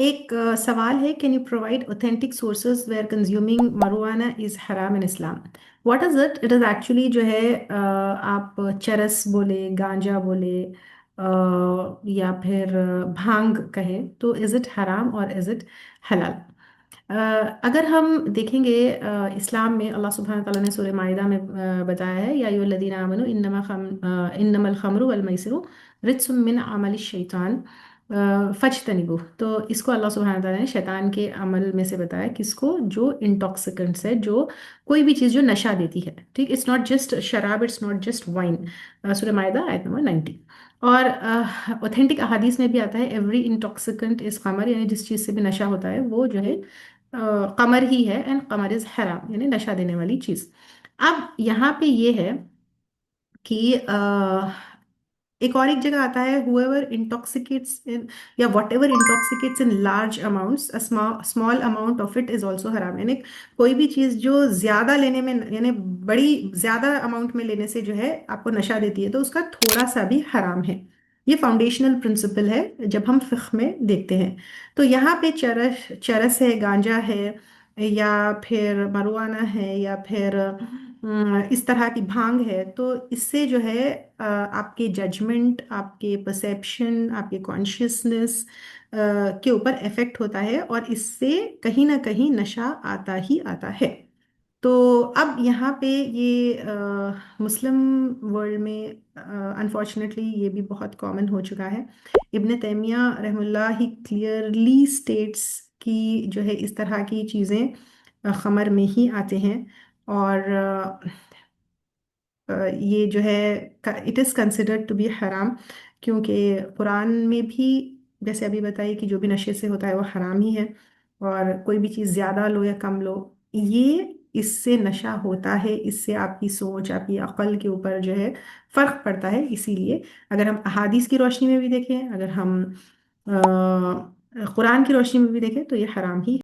ایک سوال ہے، can you provide authentic sources where consuming marijuana is حرام in Islam? What is it? It is actually جو ہے آپ چرس بولے، گانجا بولے، یا پھر بھانگ کہے، تو از اٹ حرام اور از اٹ حلال؟ اگر ہم دیکھیں گے اسلام میں اللہ سبحانہ تعالیٰ نے سورہ مائدہ میں بتایا ہے، یا ایھا الذین آمنوا انما الخمر والمیسر رجس من عمل الشیطان فاجتنبوہ. تو اس کو اللہ سبحانہ تعالیٰ نے شیطان کے عمل میں سے بتایا، کس کو؟ جو انٹاکسیکنٹس ہے، جو کوئی بھی چیز جو نشہ دیتی ہے. ٹھیک، اٹس ناٹ جسٹ شراب، اٹس ناٹ جسٹ وائن. سورہ مائدہ آیت نمبر 90. اور اوتھینٹک احادیث میں بھی آتا ہے ایوری انٹاکسیکنٹ از قمر، یعنی جس چیز سے بھی نشہ ہوتا ہے وہ جو ہے قمر ہی ہے، اینڈ قمر از حرام، یعنی نشہ دینے والی چیز. اب یہاں پہ یہ ہے کہ ایک اور ایک جگہ آتا ہے whoever intoxicates in یا whatever intoxicates in large amounts a small amount of it is also حرام. یعنی کوئی بھی چیز جو زیادہ لینے میں، یعنی بڑی زیادہ اماؤنٹ میں لینے سے جو ہے آپ کو نشہ دیتی ہے، تو اس کا تھوڑا سا بھی حرام ہے. یہ فاؤنڈیشنل پرنسپل ہے جب ہم فقہ میں دیکھتے ہیں. تو یہاں پہ چرس ہے، گانجا ہے، یا پھر مروانہ ہے، یا پھر اس طرح کی بھانگ ہے، تو اس سے جو ہے آپ کے ججمنٹ، آپ کے پرسیپشن، آپ کے کانشیسنس کے اوپر افیکٹ ہوتا ہے، اور اس سے کہیں نہ کہیں نشہ آتا ہی آتا ہے. تو اب یہاں پہ یہ مسلم ورلڈ میں انفارچونیٹلی یہ بھی بہت کامن ہو چکا ہے. ابن تیمیہ رحم اللہ ہی کلیئرلی اسٹیٹس کی جو ہے اس طرح کی چیزیں خمر میں ہی آتے ہیں، اور یہ جو ہے it is considered to be حرام، کیونکہ قرآن میں بھی جیسے ابھی بتائی کہ جو بھی نشے سے ہوتا ہے وہ حرام ہی ہے، اور کوئی بھی چیز زیادہ لو یا کم لو، یہ اس سے نشہ ہوتا ہے، اس سے آپ کی سوچ، آپ کی عقل کے اوپر جو ہے فرق پڑتا ہے. اسی لیے اگر ہم احادیث کی روشنی میں بھی دیکھیں، اگر ہم قرآن کی روشنی میں بھی دیکھیں، تو یہ حرام ہی